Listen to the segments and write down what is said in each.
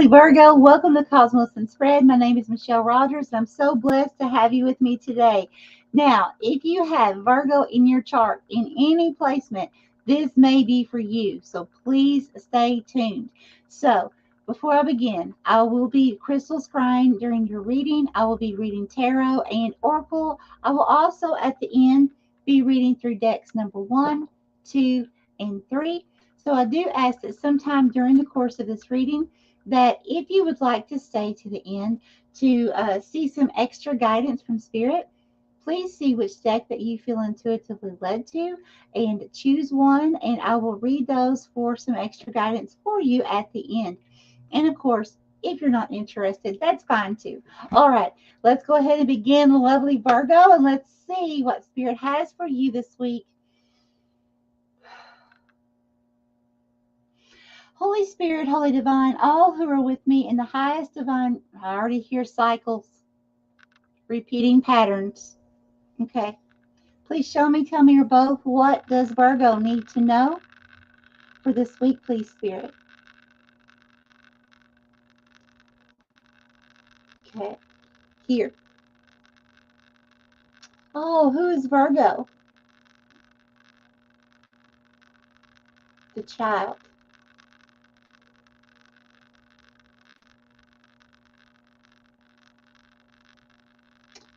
lovely Virgo. Welcome to Cosmos and Spread. My name is Michelle Rogers, and I'm so blessed to have you with me today. Now, if you have Virgo in your chart in any placement, this may be for you. So please stay tuned. So before I begin, I will be crystal scrying during your reading. I will be reading tarot and oracle. I will also at the end be reading through decks number 1, 2, and 3. So I do ask that sometime during the course of this reading that if you would like to stay to the end to see some extra guidance from Spirit, please see which deck that you feel intuitively led to and choose one, and I will read those for some extra guidance for you at the end. And of course, if you're not interested, that's fine too. All right, let's go ahead and begin, lovely Virgo, and let's see what Spirit has for you this week. Holy Spirit, Holy Divine, all who are with me in the highest divine, I already hear cycles, repeating patterns. Okay. Please show me, tell me, or both, what does Virgo need to know for this week, please, Spirit? Okay. Here. Oh, who is Virgo? The child.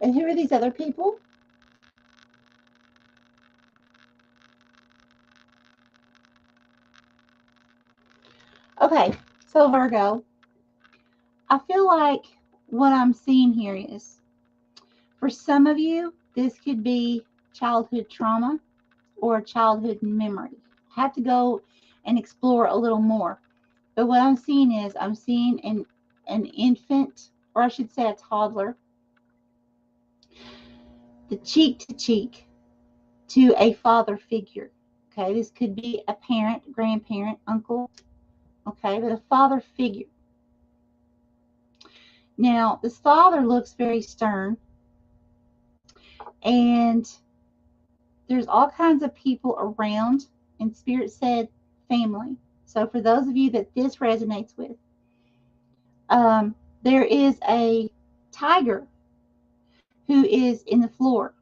And who are these other people? Okay, so Virgo, I feel like what I'm seeing here is, for some of you, this could be childhood trauma or a childhood memory. I have to go and explore a little more. But what I'm seeing is, I'm seeing an infant, or I should say a toddler, the cheek to cheek to a father figure. Okay, this could be a parent, grandparent, uncle. Okay, but a father figure. Now, this father looks very stern, and there's all kinds of people around, and Spirit said family. So for those of you that this resonates with, there is a tiger who is in the floor,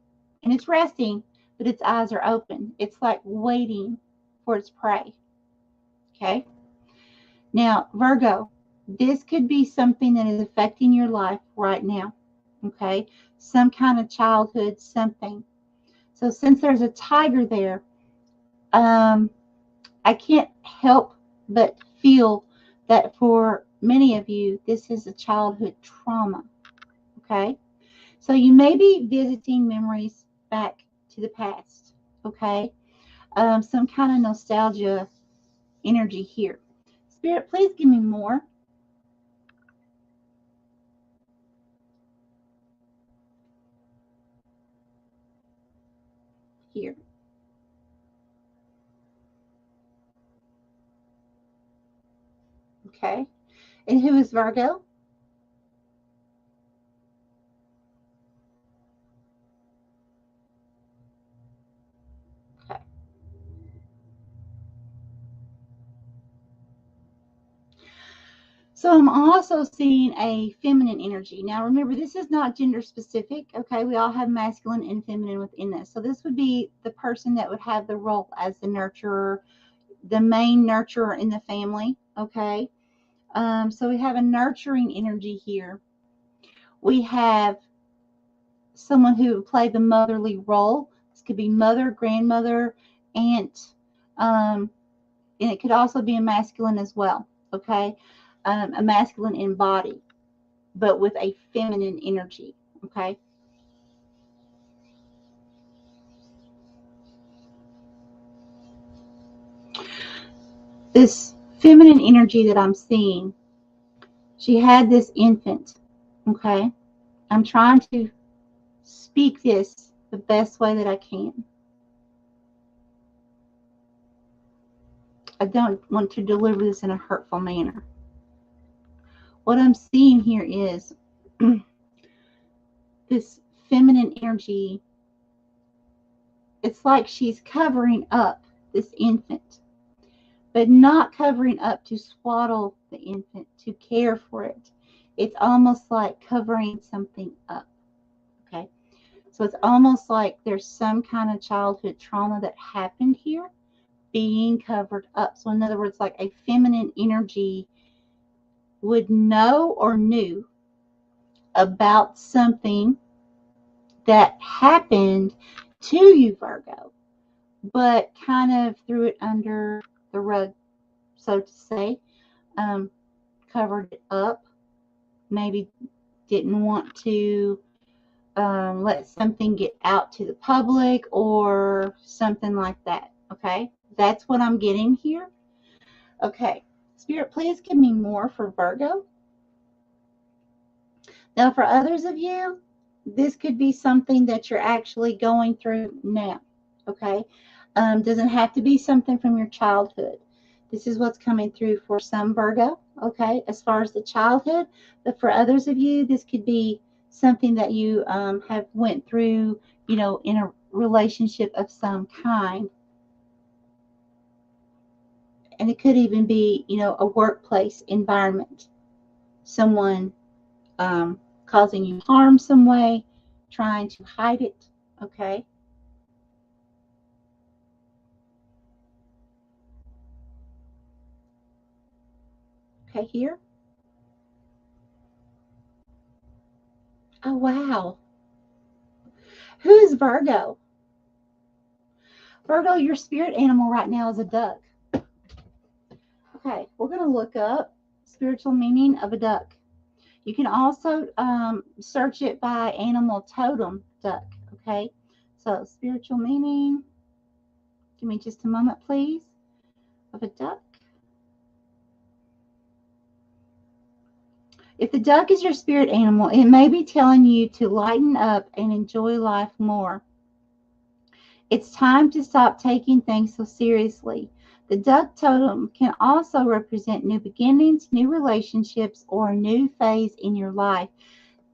and it's resting, but its eyes are open. It's like waiting for its prey. Okay. Now, Virgo, this could be something that is affecting your life right now. Okay. Some kind of childhood something. So since there's a tiger there, I can't help but feel that for many of you, this is a childhood trauma. Okay. So you may be visiting memories back to the past. Okay. Some kind of nostalgia energy here. Spirit, please give me more. Here. Okay. And who is Virgo? Okay. So I'm also seeing a feminine energy. Now remember, this is not gender specific. Okay. We all have masculine and feminine within this. So this would be the person that would have the role as the nurturer, the main nurturer in the family. Okay. So we have a nurturing energy here. We have someone who would play the motherly role. This could be mother, grandmother, aunt, and it could also be a masculine as well. Okay, a masculine in body, but with a feminine energy. Okay. This feminine energy that I'm seeing, she had this infant. Okay. I'm trying to speak this the best way that I can. I don't want to deliver this in a hurtful manner. What I'm seeing here is this feminine energy. It's like she's covering up this infant, but not covering up to swaddle the infant, to care for it. It's almost like covering something up. Okay. So it's almost like there's some kind of childhood trauma that happened here being covered up. So in other words, like a feminine energy would know or knew about something that happened to you, Virgo, but kind of threw it under the rug, so to say, covered it up, maybe didn't want to let something get out to the public or something like that. Okay, that's what I'm getting here. Okay, Spirit, please give me more for Virgo. Now, for others of you, this could be something that you're actually going through now. Okay, doesn't have to be something from your childhood. This is what's coming through for some Virgo. Okay, as far as the childhood, but for others of you, this could be something that you have went through, you know, in a relationship of some kind. And it could even be, you know, a workplace environment. Someone causing you harm some way, trying to hide it. Okay. Okay, here. Oh, wow. Who is Virgo? Virgo, your spirit animal right now is a duck. Okay, we're going to look up spiritual meaning of a duck. You can also search it by animal totem duck. Okay, so spiritual meaning. Give me just a moment, please, of a duck. If the duck is your spirit animal, it may be telling you to lighten up and enjoy life more. It's time to stop taking things so seriously. The duck totem can also represent new beginnings, new relationships, or a new phase in your life.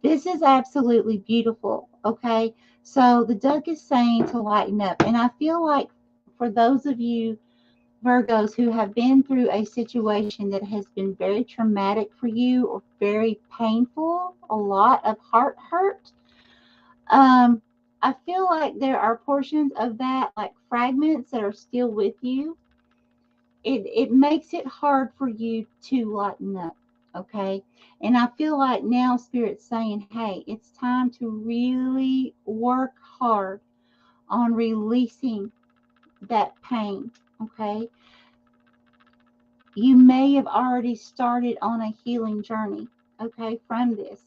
This is absolutely beautiful, okay? So the duck is saying to lighten up. And I feel like for those of you Virgos who have been through a situation that has been very traumatic for you or very painful, a lot of heart hurt, I feel like there are portions of that, like fragments that are still with you. It makes it hard for you to lighten up, okay? And I feel like now Spirit's saying, hey, it's time to really work hard on releasing that pain, okay? You may have already started on a healing journey, okay, from this.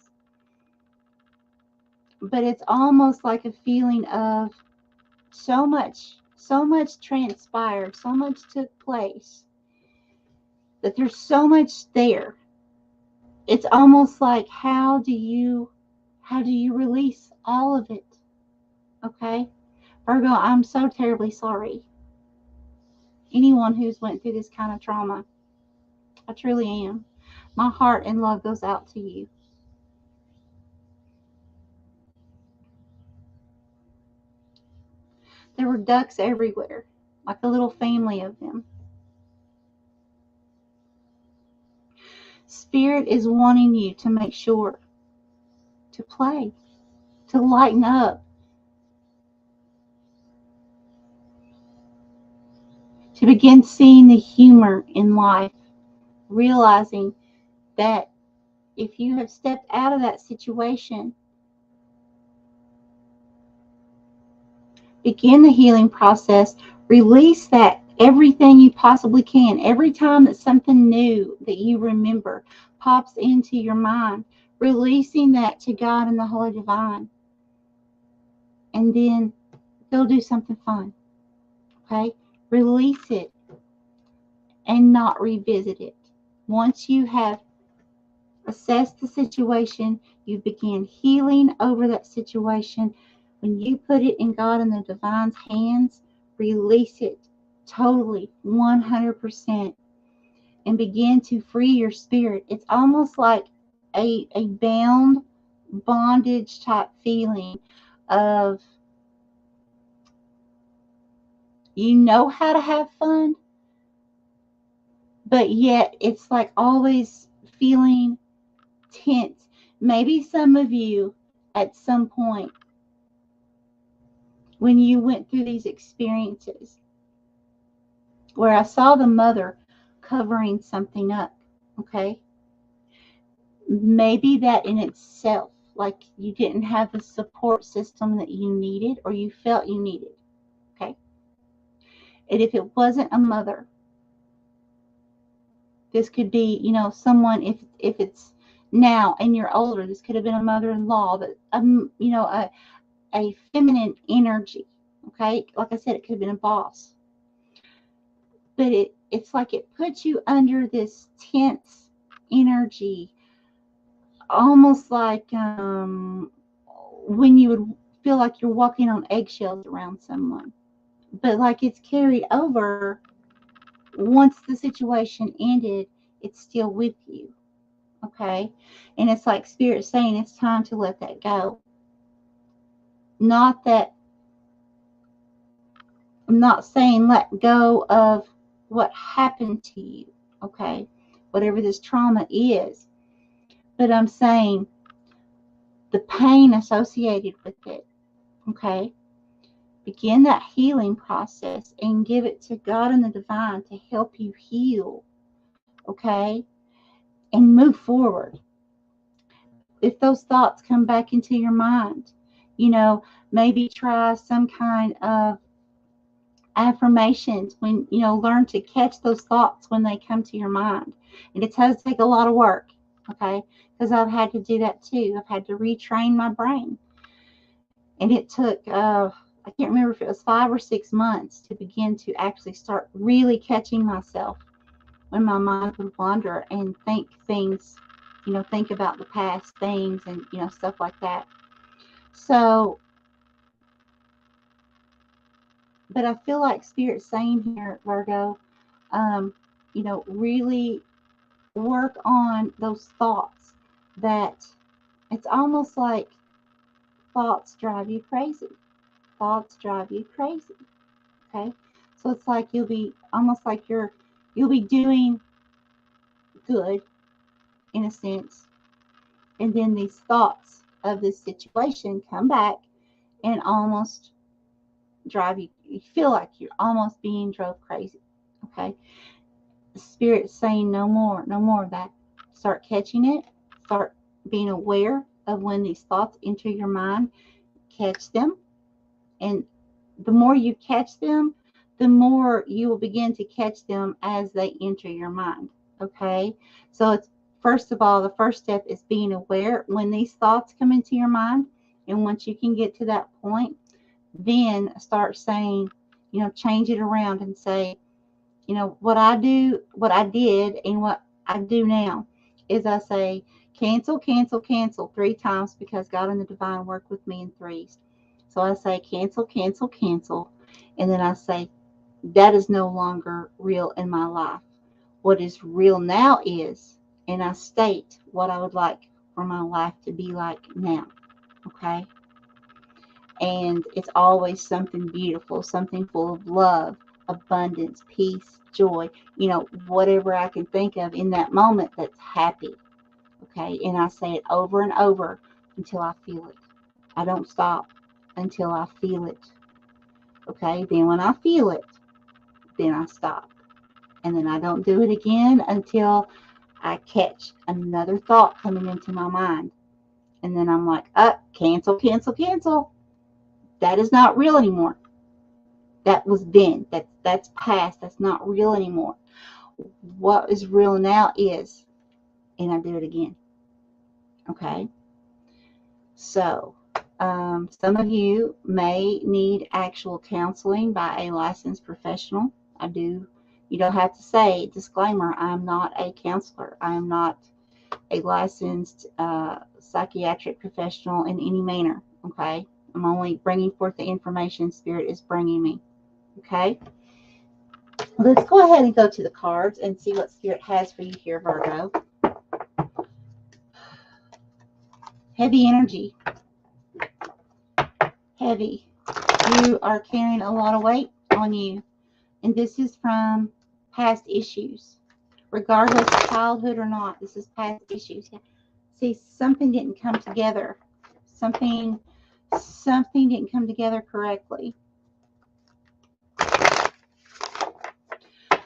But it's almost like a feeling of so much transpired, so much took place, that there's so much there. It's almost like how do you release all of it? Okay? Virgo, I'm so terribly sorry. Anyone who's went through this kind of trauma, I truly am. My heart and love goes out to you. There were ducks everywhere, like a little family of them. Spirit is wanting you to make sure to play, to lighten up, to begin seeing the humor in life, realizing that if you have stepped out of that situation, begin the healing process, release that everything you possibly can. Every time that something new that you remember pops into your mind, releasing that to God and the Holy Divine. And then go do something fun. Okay? Release it and not revisit it. Once you have assessed the situation, you begin healing over that situation. When you put it in God and the Divine's hands, release it totally, 100%, and begin to free your spirit. It's almost like a bondage type feeling of, you know how to have fun, but yet it's like always feeling tense. Maybe some of you at some point when you went through these experiences where I saw the mother covering something up, okay? Maybe that in itself, like you didn't have the support system that you needed or you felt you needed, okay? And if it wasn't a mother, this could be, you know, someone, if it's now and you're older, this could have been a mother-in-law, that, you know, a feminine energy, okay? Like I said, it could have been a boss. But it's like it puts you under this tense energy, almost like when you would feel like you're walking on eggshells around someone. But like it's carried over. Once the situation ended, it's still with you, okay? And it's like Spirit saying it's time to let that go. Not that, I'm not saying let go of what happened to you, okay? Whatever this trauma is. But I'm saying the pain associated with it, okay? Begin that healing process and give it to God and the divine to help you heal, okay? And move forward. If those thoughts come back into your mind, you know, maybe try some kind of affirmations when, you know, learn to catch those thoughts when they come to your mind. And it does take a lot of work, okay? Because I've had to do that too. I've had to retrain my brain. And it took, I can't remember if it was 5 or 6 months to begin to actually start really catching myself when my mind would wander and think things, you know, think about the past things and, you know, stuff like that. So, but I feel like Spirit's saying here, Virgo, you know, really work on those thoughts that it's almost like thoughts drive you crazy. Thoughts drive you crazy. Okay. So it's like you'll be almost like you'll be doing good in a sense. And then these thoughts of this situation come back and almost drive you. You feel like you're almost being drove crazy. Okay. The Spirit's saying no more of that. Start catching it. Start being aware of when these thoughts enter your mind. Catch them. And the more you catch them, the more you will begin to catch them as they enter your mind. Okay? So it's, first of all, the first step is being aware when these thoughts come into your mind. And once you can get to that point, then start saying, you know, change it around and say, you know, what I did and what I do now is I say, cancel, cancel, cancel 3 times because God and the divine work with me in threes. So I say, cancel, cancel, cancel. And then I say, that is no longer real in my life. What is real now is, and I state what I would like for my life to be like now. Okay? And it's always something beautiful, something full of love, abundance, peace, joy, you know, whatever I can think of in that moment that's happy. Okay? And I say it over and over until I feel it. I don't stop until I feel it. Okay? Then when I feel it, then I stop. And then I don't do it again until I catch another thought coming into my mind. And then I'm like, cancel, cancel, cancel. That is not real anymore. That was then. That's past. That's not real anymore. What is real now is, and I do it again. Okay? So, some of you may need actual counseling by a licensed professional. You don't have to say, disclaimer, I'm not a counselor. I am not a licensed psychiatric professional in any manner. Okay? I'm only bringing forth the information Spirit is bringing me. Okay? Let's go ahead and go to the cards and see what Spirit has for you here, Virgo. Heavy energy. Heavy. You are carrying a lot of weight on you. And this is from past issues. regardless of childhood or not. This is past issues. See, something didn't come together. Something didn't come together correctly.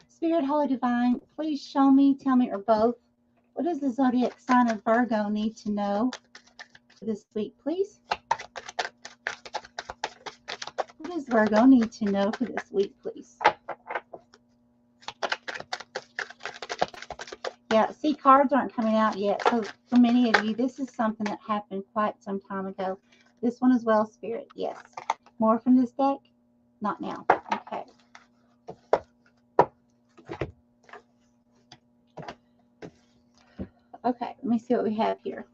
Spirit, Holy Divine, please show me, tell me, or both, what does the zodiac sign of Virgo need to know for this week, please? What does Virgo need to know for this week, please? Yeah, see, cards aren't coming out yet. So for many of you, this is something that happened quite some time ago. This one as well, Spirit. Yes. More from this deck? Not now. Okay. Okay, let me see what we have here.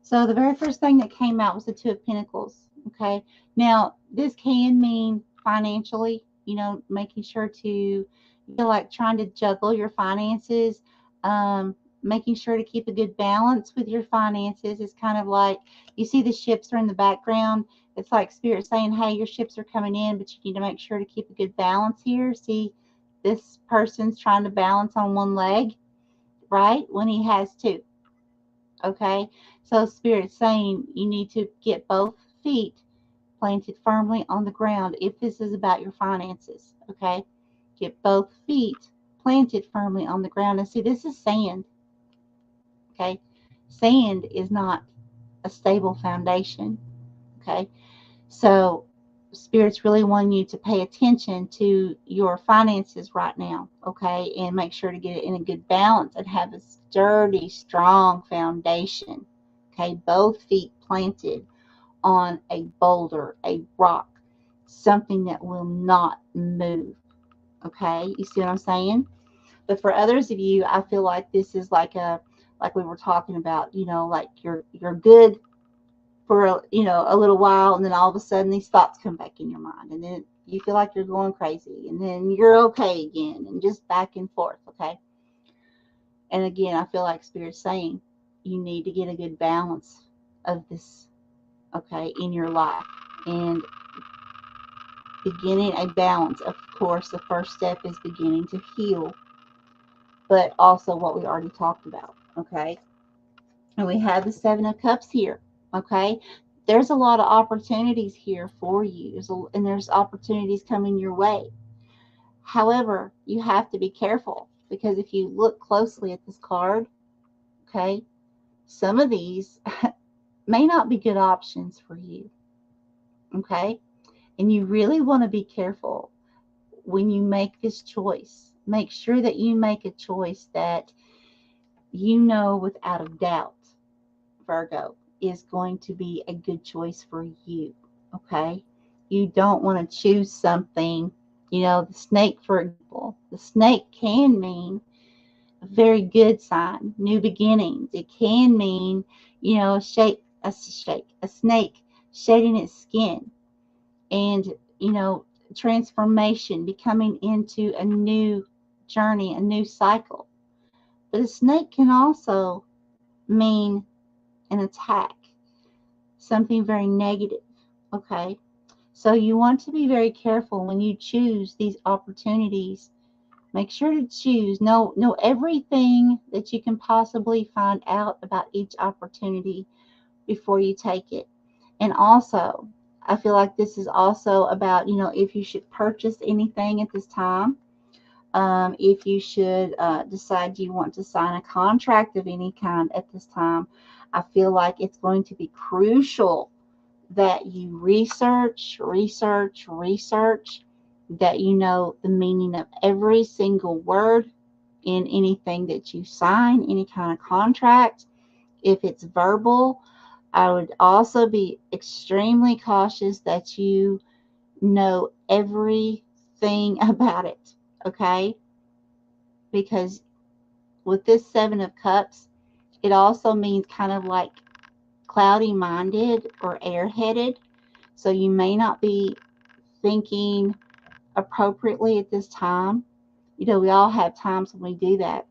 So the very first thing that came out was the Two of Pentacles. Okay. Now, this can mean financially, you know, making sure to feel like trying to juggle your finances, making sure to keep a good balance with your finances. It's kind of like, you see the ships are in the background. It's like Spirit saying, hey, your ships are coming in, but you need to make sure to keep a good balance here. See, this person's trying to balance on one leg, right? When he has two. Okay. So Spirit's saying you need to get both feet planted firmly on the ground if this is about your finances. Okay. Get both feet planted firmly on the ground. And see, this is sand. Okay. Sand is not a stable foundation. Okay. So Spirit's really wanting you to pay attention to your finances right now. Okay. And make sure to get it in a good balance and have a sturdy, strong foundation. Okay. Both feet planted on a boulder, a rock, something that will not move. Okay. You see what I'm saying? But for others of you, I feel like this is like we were talking about, you know, like you're good for a little while, and then all of a sudden these thoughts come back in your mind, and then you feel like you're going crazy, and then you're okay again, and just back and forth. Okay. And again, I feel like Spirit's saying you need to get a good balance of this, okay, in your life. And beginning a balance, of course, the first step is beginning to heal, but also what we already talked about. Okay. And we have the Seven of Cups here. Okay. There's a lot of opportunities here for you, and there's opportunities coming your way. However, you have to be careful, because if you look closely at this card, okay, some of these may not be good options for you. Okay. And you really want to be careful when you make this choice. Make sure that you make a choice that you know without a doubt, Virgo, is going to be a good choice for you. Okay. You don't want to choose something, the snake, for example. The snake can mean a very good sign, new beginnings. It can mean, a snake shedding its skin, and, transformation, becoming into a new journey, a new cycle. But a snake can also mean an attack, something very negative. Okay. So you want to be very careful when you choose these opportunities. Make sure to choose, know everything that you can possibly find out about each opportunity before you take it. And also, I feel like this is also about, if you should purchase anything at this time, if you should decide you want to sign a contract of any kind at this time. I feel like it's going to be crucial that you research, that you know the meaning of every single word in anything that you sign, any kind of contract. If it's verbal, I would also be extremely cautious that you know everything about it, okay? Because with this Seven of Cups, it also means kind of like cloudy-minded or airheaded. So you may not be thinking appropriately at this time. We all have times when we do that.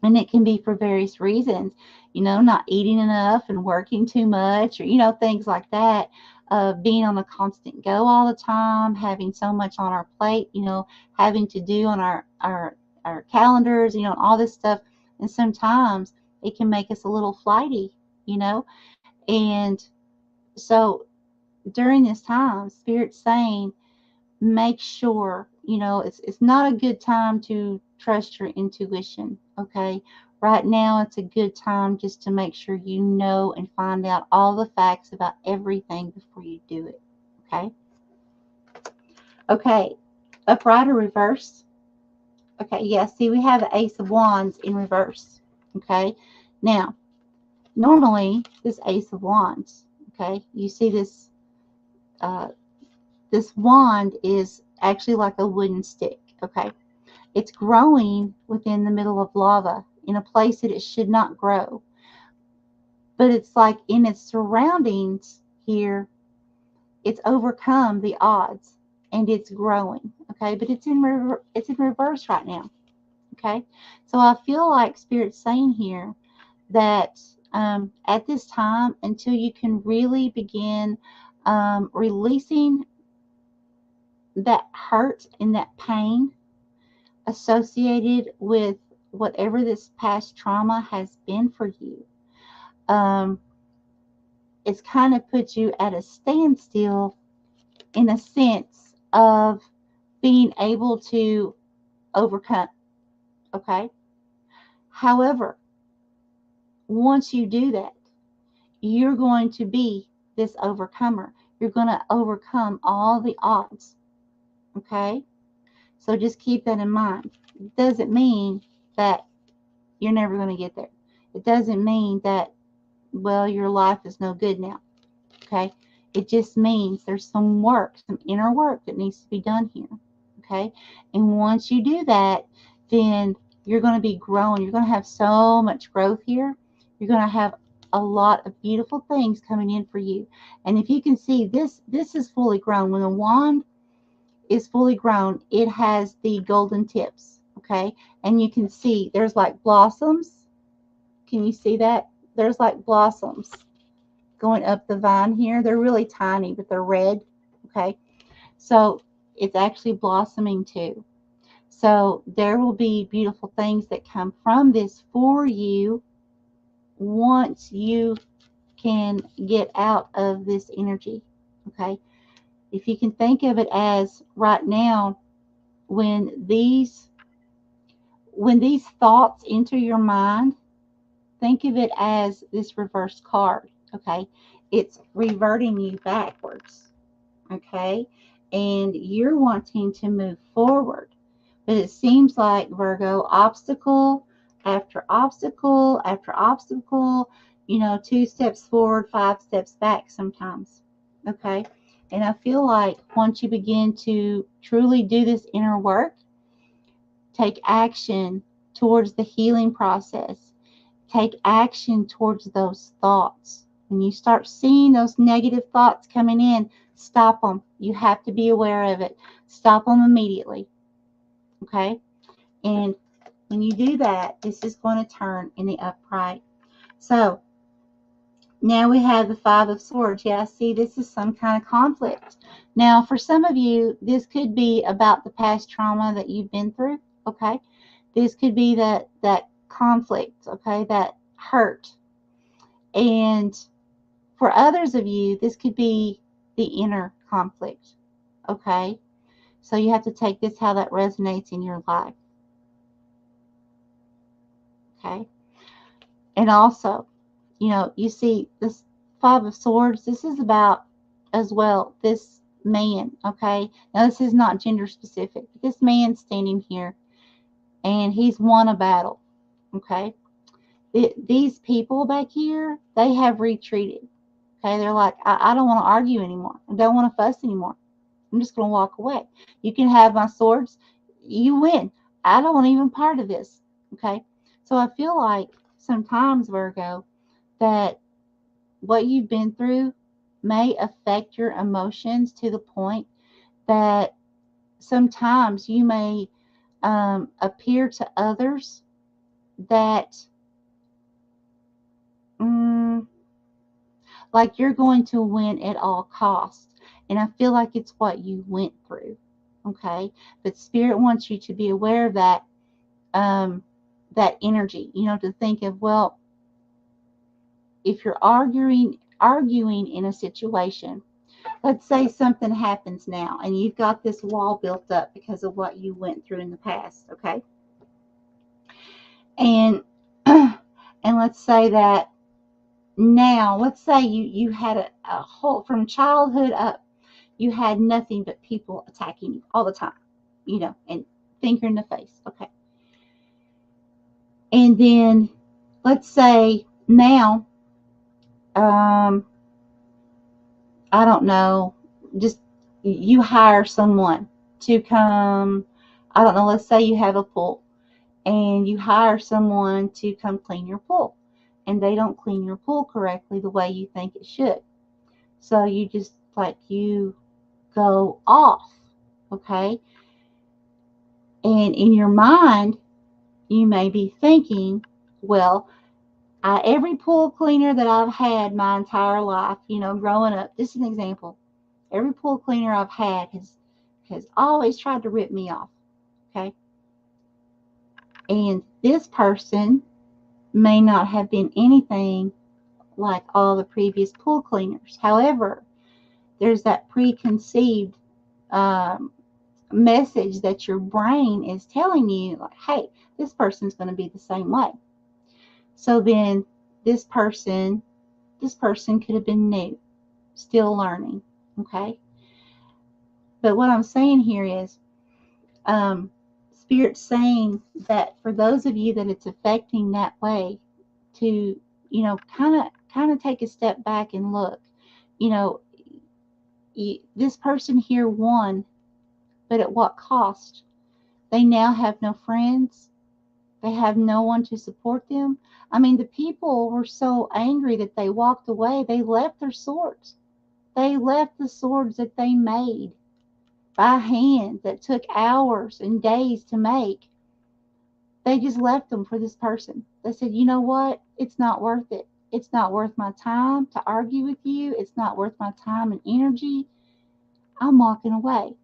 And it can be for various reasons, not eating enough and working too much, or, things like that. Being on a constant go all the time, having so much on our plate, having to do on our our calendars, you know, all this stuff. And sometimes it can make us a little flighty, you know. And so during this time, Spirit's saying, make sure, you know, it's not a good time to trust your intuition, okay? Right now, it's a good time just to make sure you know and find out all the facts about everything before you do it, okay? Okay, upright or reverse? Okay, yeah, see, we have the Ace of Wands in reverse, okay? Now, normally, this Ace of Wands, okay, you see this, this wand is actually like a wooden stick, okay? It's growing within the middle of lava in a place that it should not grow. But it's like in its surroundings here, it's overcome the odds and it's growing, okay? But it's in reverse right now, okay? So I feel like Spirit's saying here that at this time, until you can really begin releasing that hurt and that pain associated with whatever this past trauma has been for you, it's kind of put you at a standstill in a sense of being able to overcome, okay? However, once you do that, you're going to be this overcomer. You're going to overcome all the odds, okay? So just keep that in mind. It doesn't mean that you're never going to get there. It doesn't mean that, well, your life is no good now, okay? It just means there's some work, some inner work that needs to be done here, okay? And once you do that, then you're going to be growing. You're going to have so much growth here. You're going to have a lot of beautiful things coming in for you. And if you can see, this is fully grown. When the wand is fully grown, it has the golden tips, okay? And you can see there's like blossoms. Can you see that? There's like blossoms going up the vine here. They're really tiny, but they're red, okay? So it's actually blossoming too. So there will be beautiful things that come from this for you once you can get out of this energy, okay? If you can think of it as right now, when these thoughts enter your mind, think of it as this reverse card, okay? It's reverting you backwards, okay? And you're wanting to move forward. But it seems like, Virgo, obstacle after obstacle after obstacle, you know, 2 steps forward, 5 steps back sometimes, okay? And I feel like once you begin to truly do this inner work, take action towards the healing process, take action towards those thoughts. When you start seeing those negative thoughts coming in, stop them. You have to be aware of it. Stop them immediately. Okay? And when you do that, this is going to turn in the upright. So now we have the Five of Swords. Yeah, see, this is some kind of conflict. Now, for some of you, this could be about the past trauma that you've been through. Okay? This could be that conflict, okay, that hurt. And for others of you, this could be the inner conflict, okay? So you have to take this how that resonates in your life, okay? And also, you know, you see this Five of Swords, this is about as well this man, okay? Now, this is not gender specific. This man standing here, and he's won a battle, okay? These people back here, they have retreated. Okay, they're like, I don't want to argue anymore. I don't want to fuss anymore. I'm just going to walk away. You can have my swords. You win. I don't want even part of this. Okay, so I feel like sometimes, Virgo, that what you've been through may affect your emotions to the point that sometimes you may appear to others that like you're going to win at all costs. And I feel like it's what you went through. Okay? But Spirit wants you to be aware of that that energy, to think of, well, if you're arguing in a situation, let's say something happens now and you've got this wall built up because of what you went through in the past, okay? And and let's say that now, let's say you had a whole, from childhood up, you had nothing but people attacking you all the time, and finger in the face, okay? And then let's say now, I don't know, just you hire someone to come, I don't know, let's say you have a pool and you hire someone to come clean your pool, and they don't clean your pool correctly the way you think it should. So you just, you go off, okay? And in your mind, you may be thinking, well, every pool cleaner that I've had my entire life, growing up, this is an example. Every pool cleaner I've had has always tried to rip me off, okay? And this person may not have been anything like all the previous pool cleaners. However, there's that preconceived message that your brain is telling you, like, hey, this person's going to be the same way. So then this person could have been new, still learning, okay? But what I'm saying here is, Spirit's saying that for those of you that it's affecting that way, to, kind of take a step back and look. This person here won, but at what cost? They now have no friends. They have no one to support them. I mean, the people were so angry that they walked away. They left their swords. They left the swords that they made by hand, that took hours and days to make. They just left them for this person. They said, you know what? It's not worth it. It's not worth my time to argue with you. It's not worth my time and energy. I'm walking away.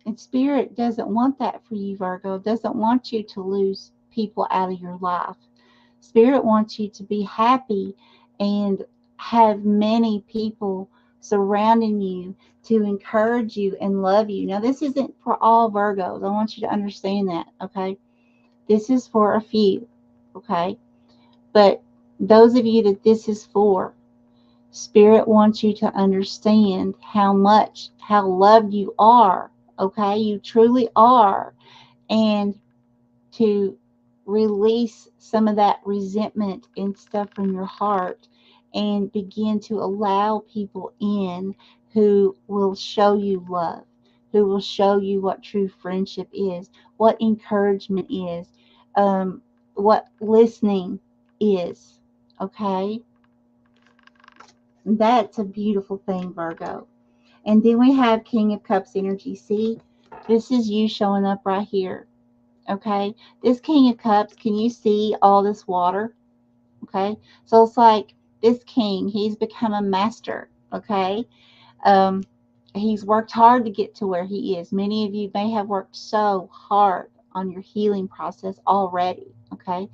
And Spirit doesn't want that for you, Virgo. Doesn't want you to lose people out of your life. Spirit wants you to be happy and have many people surrounding you to encourage you and love you. Now, this isn't for all Virgos. I want you to understand that, okay? This is for a few, okay? But those of you that this is for, Spirit wants you to understand how loved you are, okay? You truly are. And to release some of that resentment and stuff from your heart and begin to allow people in who will show you love, who will show you what true friendship is, what encouragement is, what listening is, okay? That's a beautiful thing, Virgo. And then we have King of Cups energy. See, this is you showing up right here. Okay, this King of Cups, can you see all this water? Okay, so it's like this king, he's become a master. Okay, he's worked hard to get to where he is. Many of you may have worked so hard on your healing process already. Okay,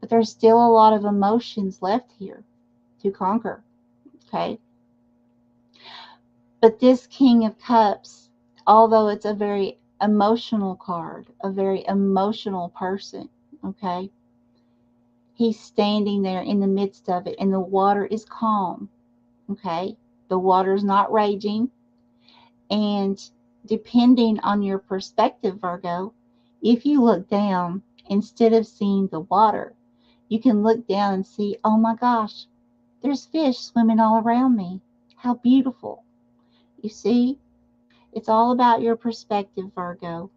but there's still a lot of emotions left here to conquer. Okay, but this King of Cups, although it's a very emotional card, a very emotional person, okay, he's standing there in the midst of it, and the water is calm, okay? The water is not raging, and depending on your perspective, Virgo, if you look down, instead of seeing the water, you can look down and see, oh my gosh, there's fish swimming all around me. How beautiful. You see? It's all about your perspective, Virgo.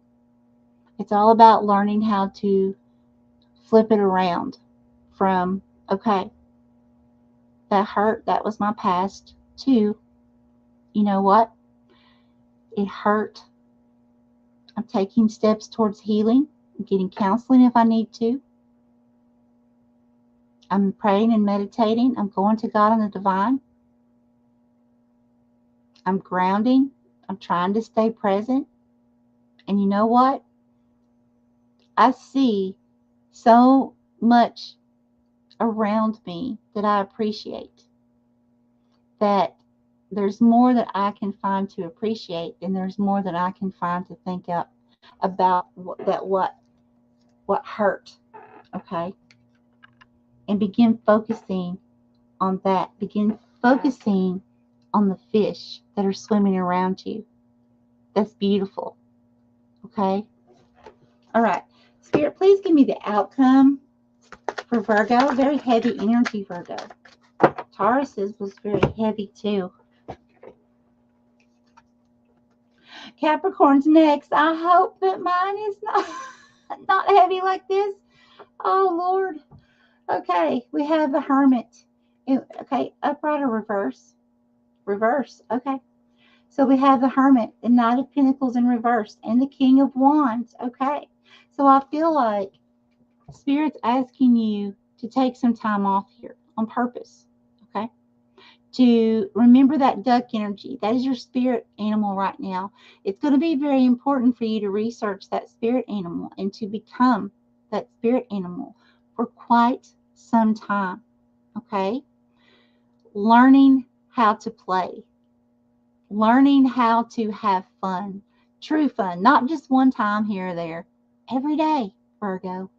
It's all about learning how to flip it around from, okay, that hurt, that was my past, to, you know what? It hurt. I'm taking steps towards healing. I'm getting counseling if I need to. I'm praying and meditating. I'm going to God and the divine. I'm grounding. I'm trying to stay present. And you know what? I see so much around me that I appreciate, that there's more that I can find to appreciate, and there's more that I can find to think up about what hurt, okay? And begin focusing on that. Begin focusing on the fish that are swimming around you. That's beautiful, okay? All right. Spirit, please give me the outcome for Virgo. Very heavy energy, Virgo. Taurus's was very heavy too. Capricorn's next. I hope that mine is not heavy like this. Oh, Lord. Okay, we have the Hermit. Okay, upright or reverse? Reverse. Okay. So we have the Hermit, the Knight of Pentacles in reverse, and the King of Wands. Okay. So I feel like Spirit's asking you to take some time off here on purpose. Okay. To remember that duck energy. That is your spirit animal right now. It's going to be very important for you to research that spirit animal and to become that spirit animal for quite some time. Okay? Learning how to play. Learning how to have fun. True fun. Not just one time here or there. Every day, Virgo.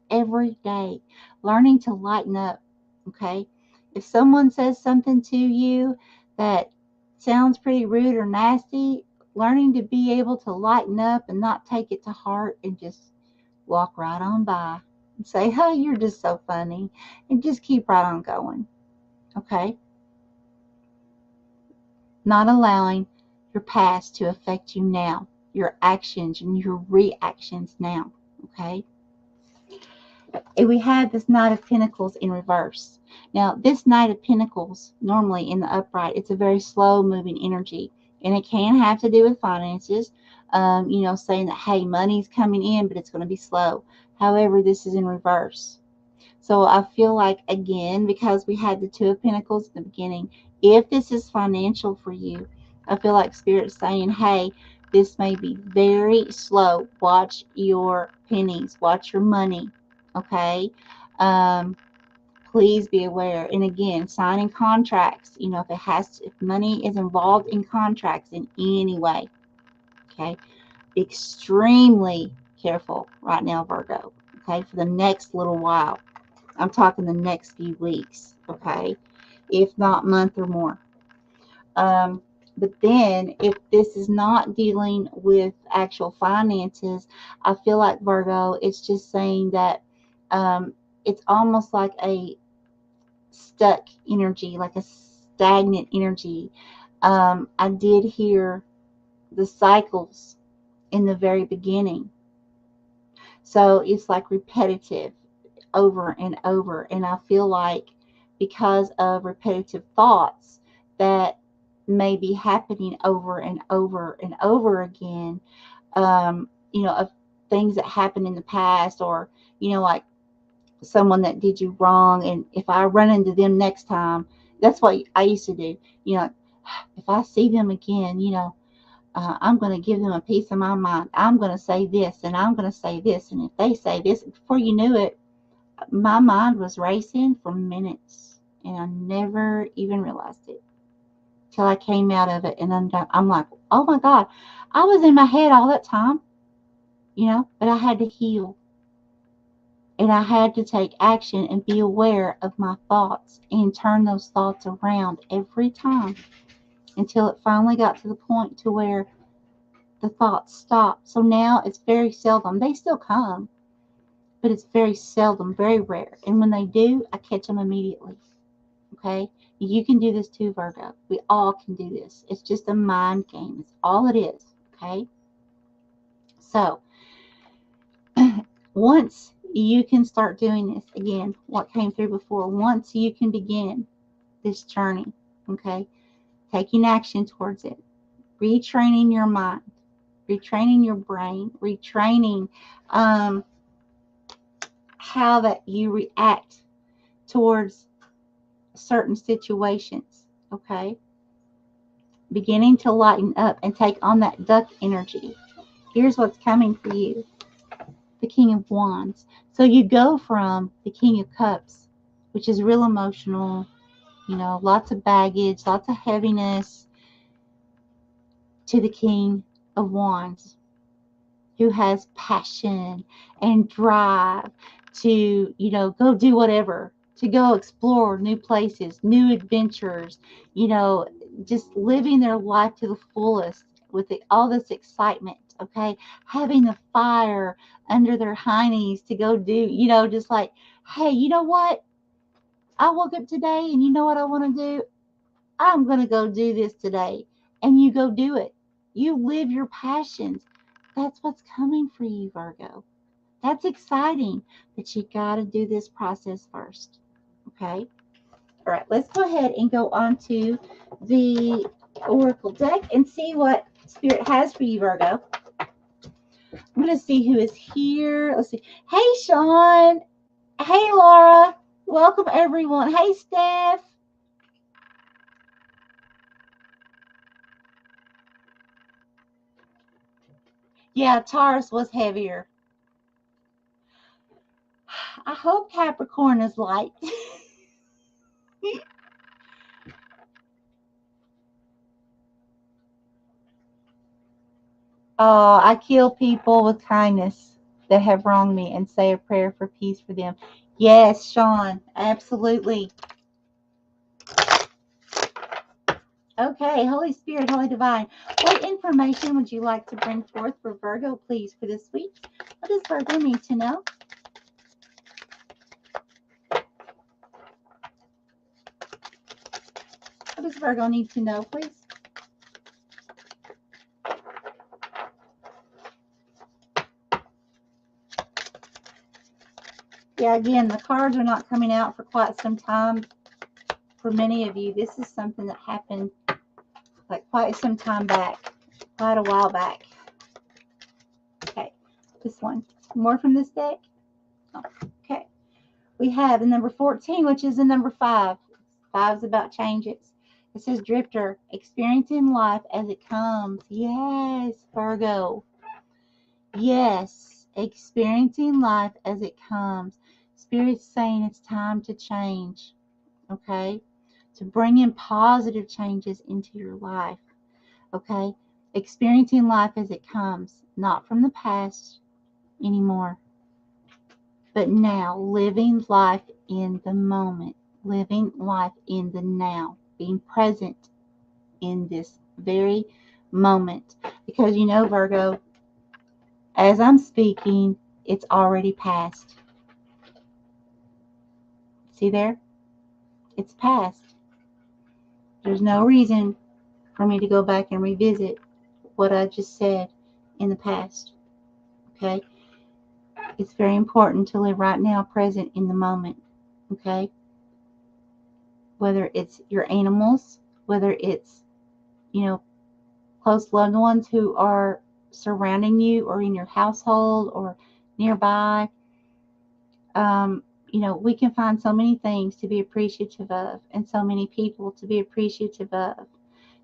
Every day. Learning to lighten up. Okay? If someone says something to you that sounds pretty rude or nasty, learning to be able to lighten up and not take it to heart and just walk right on by and say, "Oh, you're just so funny," and just keep right on going. Okay? Not allowing your past to affect you now, your actions and your reactions now. Okay? And we have this Knight of Pentacles in reverse. Now, this Knight of Pentacles, normally in the upright, it's a very slow-moving energy, and it can have to do with finances, saying that, hey, money's coming in, but it's going to be slow. However, this is in reverse. So I feel like, again, because we had the Two of Pentacles at the beginning, if this is financial for you, I feel like Spirit's saying, hey, this may be very slow. Watch your pennies. Watch your money. Okay? Please be aware. And again, signing contracts, if money is involved in contracts in any way, okay, be extremely careful right now, Virgo, okay, for the next little while. I'm talking the next few weeks, okay, if not month or more. But then if this is not dealing with actual finances, I feel like, Virgo, it's just saying that it's almost like a stuck energy, like a stagnant energy. I did hear the cycles in the very beginning. So it's like repetitive over and over. And I feel like because of repetitive thoughts that may be happening over and over and over again, of things that happened in the past, or, like someone that did you wrong, and if I run into them next time, that's what I used to do. If I see them again, I'm going to give them a piece of my mind. I'm going to say this, and I'm going to say this, and if they say this, before you knew it, my mind was racing for minutes, and I never even realized it till I came out of it, and I'm like, oh my God, I was in my head all that time, but I had to heal. And I had to take action and be aware of my thoughts and turn those thoughts around every time until it finally got to the point to where the thoughts stopped. So now it's very seldom. They still come, but it's very seldom, very rare. And when they do, I catch them immediately. Okay? You can do this too, Virgo. We all can do this. It's just a mind game. It's all it is. Okay? So, once you can start doing this, again, what came through before, once you can begin this journey, okay, taking action towards it, retraining your mind, retraining your brain, retraining how that you react towards certain situations, okay, beginning to lighten up and take on that duck energy. Here's what's coming for you. The the King of Wands. So you go from the King of Cups, which is real emotional, lots of baggage, lots of heaviness, to the King of Wands, who has passion and drive to, go do whatever, to go explore new places, new adventures, just living their life to the fullest with all this excitement, okay? Having the fire under their heinies to go do, just like, hey, you know what? I woke up today and you know what I want to do? I'm going to go do this today. And you go do it. You live your passions. That's what's coming for you, Virgo. That's exciting. But you got to do this process first. Okay? All right, let's go ahead and go on to the Oracle deck and see what Spirit has for you, Virgo. I'm going to see who is here. Let's see. Hey, Sean. Hey, Laura. Welcome, everyone. Hey, Steph. Yeah, Taurus was heavier. I hope Capricorn is light. Oh, I kill people with kindness that have wronged me and say a prayer for peace for them. Yes, Sean, absolutely. Okay, Holy Spirit, Holy Divine, what information would you like to bring forth for Virgo, please, for this week? What does Virgo need to know? What does Virgo need to know, please? Yeah, again, the cards are not coming out for quite some time. For many of you, this is something that happened like quite some time back, quite a while back. Okay, this one. More from this deck? Oh, okay. We have the number 14, which is the number 5. 5 is about changes. It says Drifter, experiencing life as it comes. Yes, Virgo. Yes, experiencing life as it comes. Spirit's saying it's time to change, okay? To bring in positive changes into your life, okay? Experiencing life as it comes, not from the past anymore, but now, living life in the moment, living life in the now, being present in this very moment. Because Virgo, as I'm speaking, it's already past. See there? It's past. There's no reason for me to go back and revisit what I just said in the past. Okay? It's very important to live right now, present in the moment. Okay? Whether it's your animals, whether it's, close loved ones who are surrounding you or in your household or nearby. We can find so many things to be appreciative of and so many people to be appreciative of.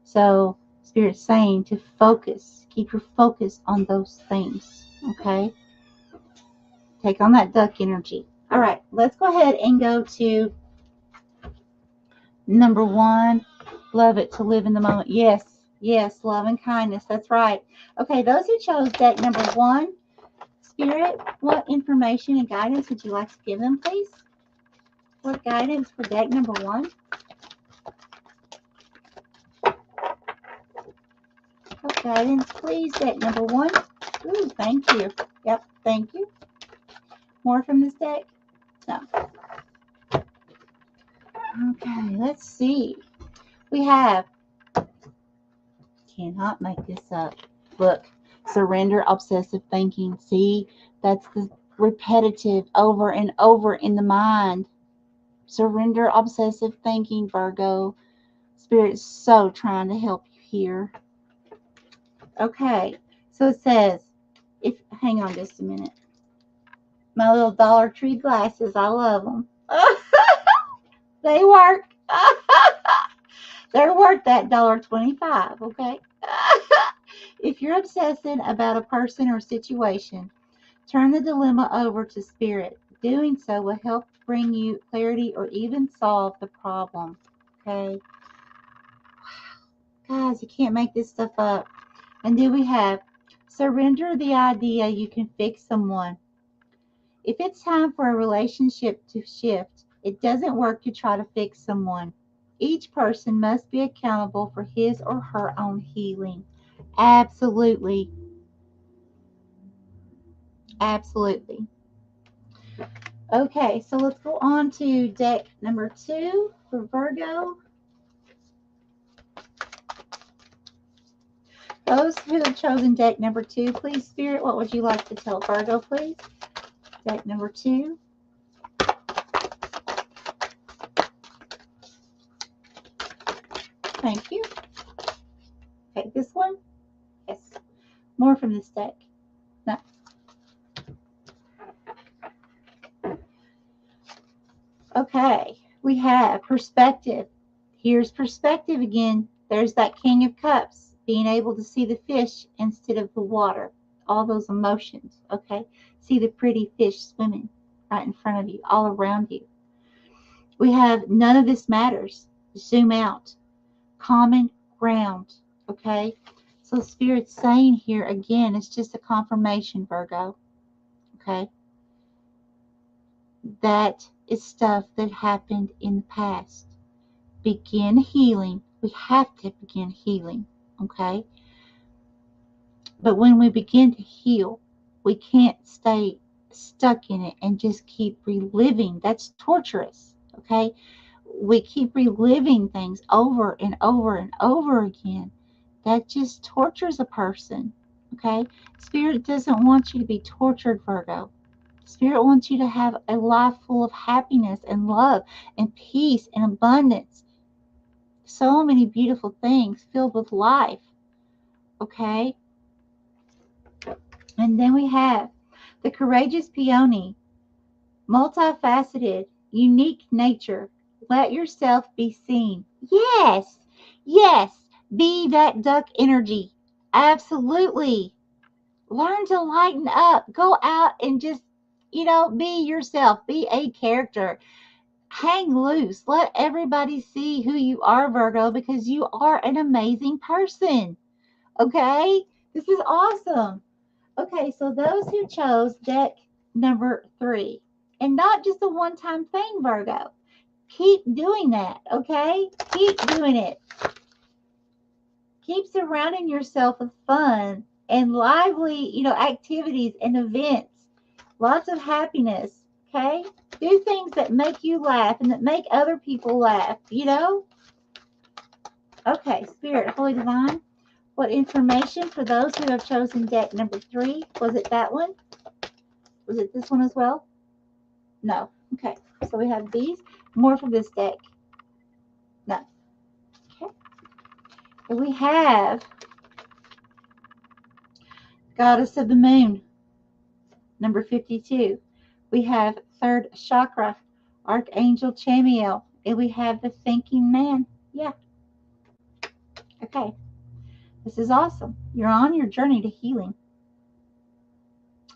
So Spirit's saying to focus, keep your focus on those things, okay? Take on that duck energy. All right, let's go ahead and go to number 1. Love it to live in the moment. Yes, love and kindness. That's right. Okay, those who chose deck number 1, Spirit, what information and guidance would you like to give them, please? What guidance for deck number 1? What guidance, please, deck number 1? Ooh, thank you. Yep, thank you. More from this deck? No. Okay, let's see. We have, cannot make this up. Look, surrender, obsessive thinking. See, that's the repetitive over and over in the mind. Surrender, obsessive thinking, Virgo. Spirit's so trying to help you here. Okay, so it says, hang on just a minute. My little Dollar Tree glasses, I love them. They work. They're worth that $1.25, okay? If you're obsessing about a person or situation, Turn the dilemma over to Spirit. Doing so will help bring you clarity or even solve the problem. Okay? Guys, you can't make this stuff up. And then we have surrender the idea you can fix someone. If it's time for a relationship to shift, it doesn't work to try to fix someone. Each person must be accountable for his or her own healing. Absolutely. Absolutely. Okay, so let's go on to deck number 2 for Virgo. Those who have chosen deck number 2, please, Spirit, what would you like to tell Virgo, please? Deck number 2. Thank you. Okay, this one? Yes. More from this deck. No. Okay, we have perspective. Here's perspective again. There's that King of Cups, being able to see the fish instead of the water. All those emotions, okay? See the pretty fish swimming right in front of you, all around you. We have none of this matters. Zoom out. Common ground, okay? So Spirit's saying here, again, it's just a confirmation, Virgo, okay? That is stuff that happened in the past. Begin healing. We have to begin healing, okay? But when we begin to heal, we can't stay stuck in it and just keep reliving. That's torturous, okay? We keep reliving things over and over and over again. That just tortures a person, okay? Spirit doesn't want you to be tortured, Virgo. Spirit wants you to have a life full of happiness and love and peace and abundance. So many beautiful things filled with life, okay? And then we have the courageous peony, multifaceted, unique nature. Let yourself be seen. Yes, yes, be that duck energy. Absolutely. Learn to lighten up. Go out and just, be yourself. Be a character. Hang loose. Let everybody see who you are, Virgo, because you are an amazing person. Okay? This is awesome. Okay, so those who chose deck number 3, and not just a one-time thing, Virgo. Keep doing that, okay? Keep doing it. Keep surrounding yourself with fun and lively, activities and events. Lots of happiness, okay? Do things that make you laugh and that make other people laugh, Okay, Spirit, Holy Divine, what information for those who have chosen deck number 3? Was it that one? Was it this one as well? No. Okay, so we have these. More for this deck. No. Okay. And we have Goddess of the Moon, number 52. We have third chakra, Archangel Chamiel. And we have the Thinking Man. Yeah. Okay. This is awesome. You're on your journey to healing.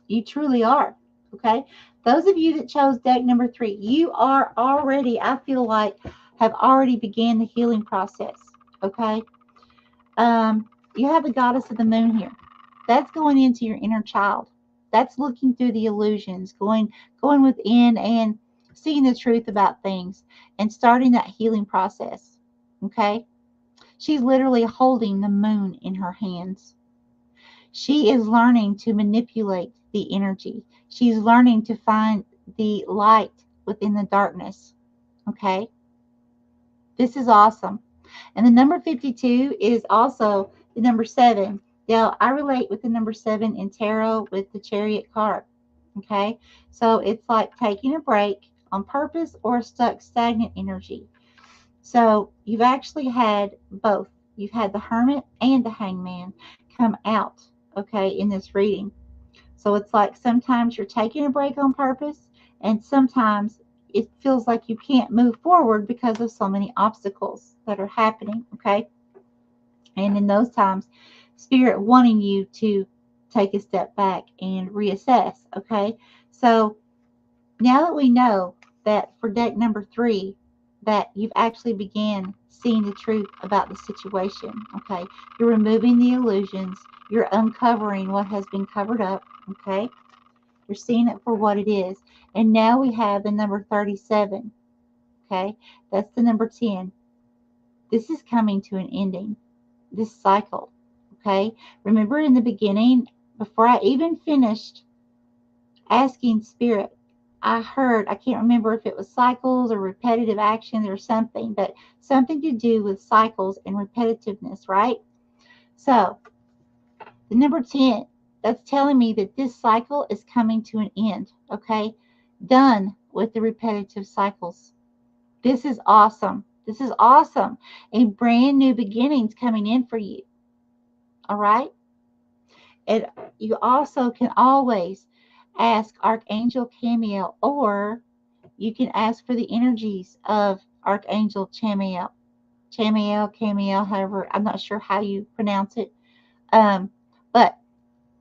You truly are. Okay. Those of you that chose deck number 3, you are already, I feel like, have already began the healing process. Okay. You have the Goddess of the Moon here. That's going into your inner child. That's looking through the illusions, going within and seeing the truth about things and starting that healing process. Okay? She's literally holding the moon in her hands. She is learning to manipulate the energy. She's learning to find the light within the darkness. Okay? This is awesome. And the number 52 is also the number 7. Now, I relate with the number 7 in tarot with the Chariot card. Okay? So it's like taking a break on purpose or stuck stagnant energy. So you've actually had both. You've had the Hermit and the Hangman come out, okay, in this reading. So it's like sometimes you're taking a break on purpose, and sometimes it feels like you can't move forward because of so many obstacles that are happening, okay? And in those times, Spirit wanting you to take a step back and reassess. Okay, so now that we know that for deck number 3, that you've actually began seeing the truth about the situation. Okay, you're removing the illusions, you're uncovering what has been covered up. Okay, you're seeing it for what it is. And now we have the number 37. Okay, that's the number 10. This is coming to an ending, this cycle. Okay, remember in the beginning, before I even finished asking Spirit, I heard, I can't remember if it was cycles or repetitive actions or something, but something to do with cycles and repetitiveness, right? So, the number 10, that's telling me that this cycle is coming to an end, okay? Done with the repetitive cycles. This is awesome. This is awesome. A brand new beginnings coming in for you, all right? And you also can always ask Archangel Camiel, or you can ask for the energies of Archangel Chamiel. Camiel, however, I'm not sure how you pronounce it. But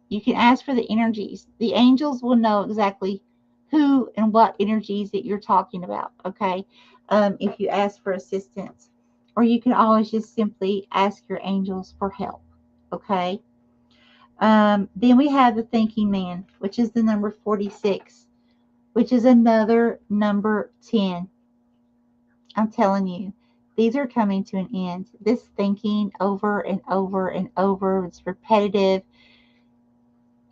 you can ask for the energies. The angels will know exactly who and what energies that you're talking about, okay? If you ask for assistance. Or you can always just simply ask your angels for help, okay? Then we have the thinking man, which is the number 46, which is another number 10. I'm telling you, these are coming to an end. This thinking over and over and over, it's repetitive.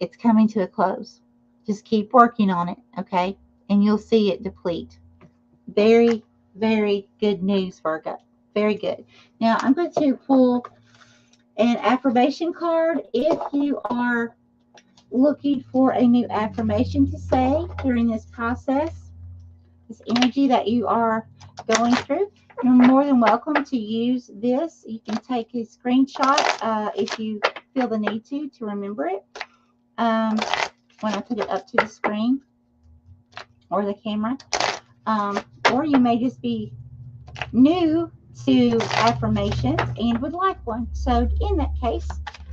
It's coming to a close. Just keep working on it, okay? And you'll see it deplete. Very, very good news, Virgo. Very good. Now, I'm going to pull an affirmation card. If you are looking for a new affirmation to say during this process, this energy that you are going through, you're more than welcome to use this. You can take a screenshot if you feel the need to remember it when I put it up to the screen or the camera. Or you may just be new to affirmations and would like one. So in that case,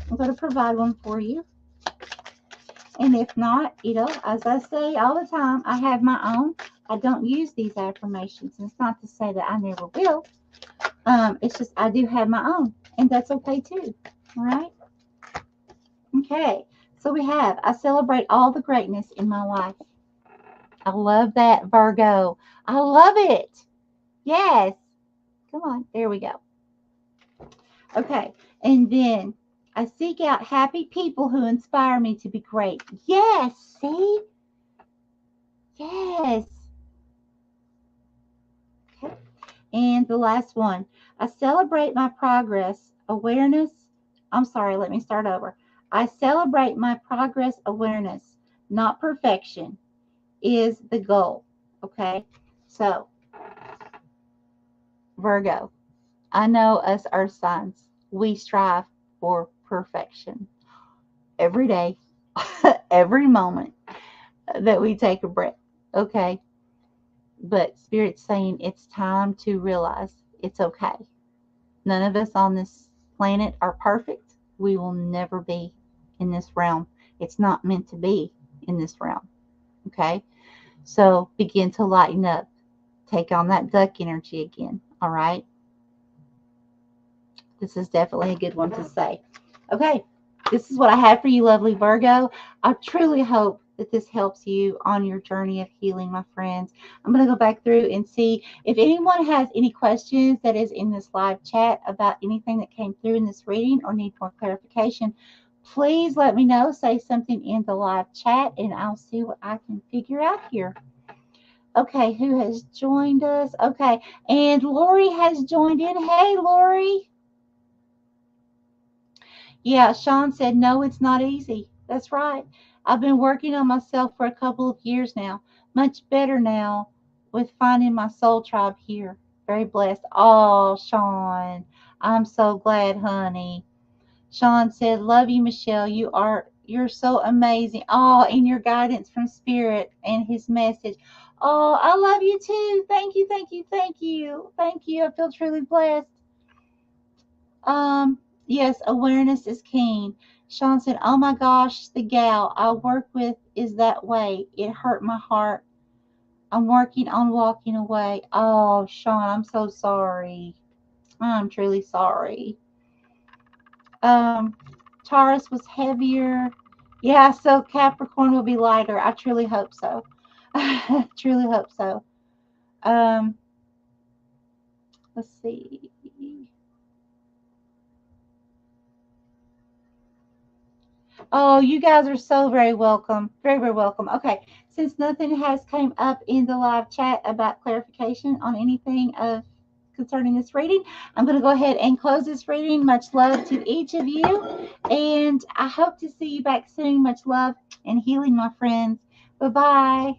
I'm going to provide one for you. And if not, as I say all the time, I have my own. I don't use these affirmations. And it's not to say that I never will. It's just I do have my own. And that's okay too. All right? Okay. So we have, I celebrate all the greatness in my life. I love that, Virgo. I love it. Yes. Come on. There we go. Okay. And then I seek out happy people who inspire me to be great. Yes. See? Yes. Okay. And the last one. I celebrate my progress, awareness. I'm sorry. Let me start over. I celebrate my progress, awareness, not perfection, is the goal. Okay. So, Virgo, I know us earth signs, we strive for perfection every day, every moment that we take a breath. Okay. But Spirit's saying it's time to realize it's okay. None of us on this planet are perfect. We will never be in this realm. It's not meant to be in this realm. Okay. So begin to lighten up. Take on that duck energy again. All right. This is definitely a good one to say. Okay, this is what I have for you, lovely Virgo. I truly hope that this helps you on your journey of healing, my friends. I'm going to go back through and see if anyone has any questions that is in this live chat about anything that came through in this reading or need more clarification. Please let me know. Say something in the live chat, and I'll see what I can figure out here. Okay, who has joined us? Okay, and Lori has joined in. Hey, Lori. Yeah, Sean said, no, it's not easy. That's right. I've been working on myself for a couple of years now. Much better now with finding my soul tribe here. Very blessed. Oh, Sean, I'm so glad, honey. Sean said, love you, Michelle. You're so amazing. Oh, and your guidance from Spirit and his message. Oh, I love you too. Thank you, thank you, thank you. Thank you. I feel truly blessed. Yes, awareness is keen. Sean said, oh my gosh, the gal I work with is that way. It hurt my heart. I'm working on walking away. Oh, Sean, I'm so sorry. I'm truly sorry. Taurus was heavier. Yeah, so Capricorn will be lighter. I truly hope so. I truly hope so. Let's see. Oh, you guys are so very welcome. Very, very welcome. Okay, since nothing has came up in the live chat about clarification on anything of concerning this reading, I'm going to go ahead and close this reading. Much love to each of you, and I hope to see you back soon. Much love and healing, my friends. Bye-bye.